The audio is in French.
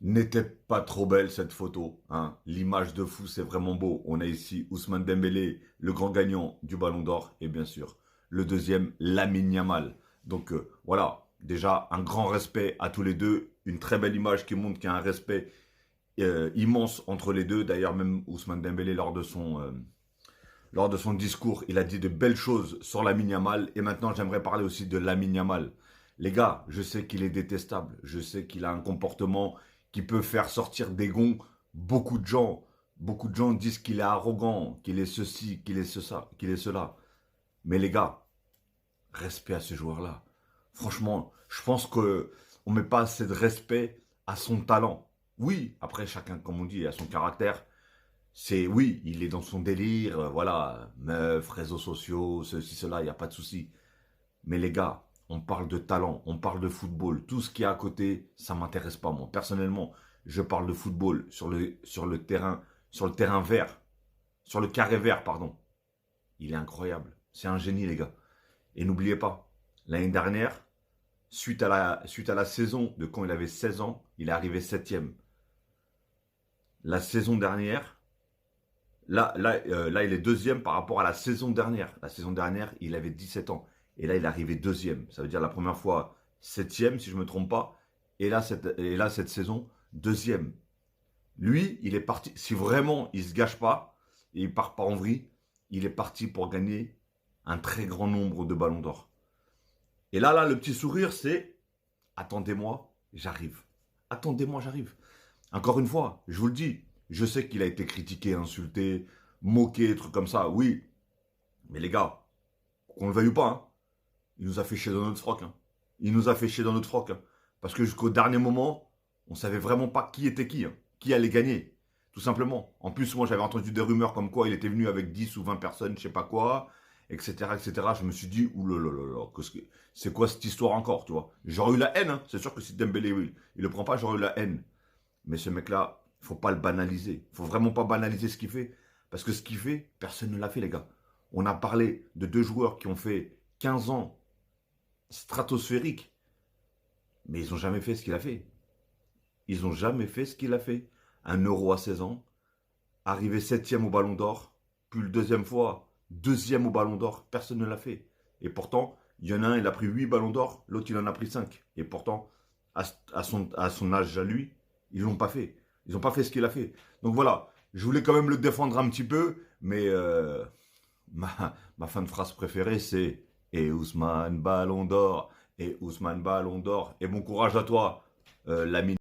N'était pas trop belle cette photo, hein. L'image de fou, c'est vraiment beau. On a ici Ousmane Dembélé, le grand gagnant du Ballon d'Or, et bien sûr, le deuxième, Lamine Yamal. Donc voilà, déjà un grand respect à tous les deux, une très belle image qui montre qu'il y a un respect immense entre les deux. D'ailleurs, même Ousmane Dembélé, lors de son discours, il a dit de belles choses sur Lamine Yamal. Et maintenant, j'aimerais parler aussi de Lamine Yamal. Les gars, je sais qu'il est détestable. Je sais qu'il a un comportement qui peut faire sortir des gonds beaucoup de gens. Beaucoup de gens disent qu'il est arrogant, qu'il est ceci, qu'il est cela, qu'il est cela. Mais les gars, respect à ce joueur-là. Franchement, je pense que on met pas assez de respect à son talent. Oui, après chacun, comme on dit, a son caractère. C'est oui, il est dans son délire, voilà, meufs, réseaux sociaux, ceci, cela, il n'y a pas de souci. Mais les gars, on parle de talent, on parle de football. Tout ce qui est à côté, ça m'intéresse pas, moi. Personnellement, je parle de football sur le terrain vert, sur le carré vert, pardon. Il est incroyable. C'est un génie, les gars. Et n'oubliez pas, l'année dernière, suite à la saison de quand il avait 16 ans, il est arrivé septième. La saison dernière, là, il est deuxième par rapport à la saison dernière. La saison dernière, il avait 17 ans. Et là, il est arrivé deuxième. Ça veut dire la première fois septième, si je ne me trompe pas. Et là, cette saison, deuxième. Lui, il est parti. Si vraiment il ne se gâche pas et il part pas en vrille, il est parti pour gagner un très grand nombre de ballons d'or. Et là, le petit sourire, c'est attendez-moi, j'arrive. Attendez-moi, j'arrive. Encore une fois, je vous le dis, je sais qu'il a été critiqué, insulté, moqué, trucs comme ça, oui. Mais les gars, qu'on le veuille ou pas, hein, il nous a fait chier dans notre froc. Hein. Il nous a fait chier dans notre froc. Hein. Parce que jusqu'au dernier moment, on savait vraiment pas qui était qui allait gagner. Tout simplement. En plus, moi, j'avais entendu des rumeurs comme quoi il était venu avec 10 ou 20 personnes, je sais pas quoi, etc., etc. Je me suis dit, oulala, c'est quoi cette histoire encore, tu vois. J'aurais eu la haine, hein. C'est sûr que si Dembélé, oui, il le prend pas, j'aurais eu la haine. Mais ce mec-là, il faut pas le banaliser. Il faut vraiment pas banaliser ce qu'il fait. Parce que ce qu'il fait, personne ne l'a fait, les gars. On a parlé de deux joueurs qui ont fait 15 ans stratosphériques, mais ils n'ont jamais fait ce qu'il a fait. Ils n'ont jamais fait ce qu'il a fait. Un Euro à 16 ans, arrivé septième au Ballon d'Or, puis le deuxième fois, deuxième au Ballon d'Or, personne ne l'a fait. Et pourtant, il y en a un, il a pris 8 Ballons d'Or, l'autre, il en a pris 5. Et pourtant, à son âge à lui, ils l'ont pas fait. Ils n'ont pas fait ce qu'il a fait. Donc voilà, je voulais quand même le défendre un petit peu, mais ma fin de phrase préférée, c'est Et Ousmane Ballon d'Or, et Ousmane Ballon d'Or, et bon courage à toi, l'ami.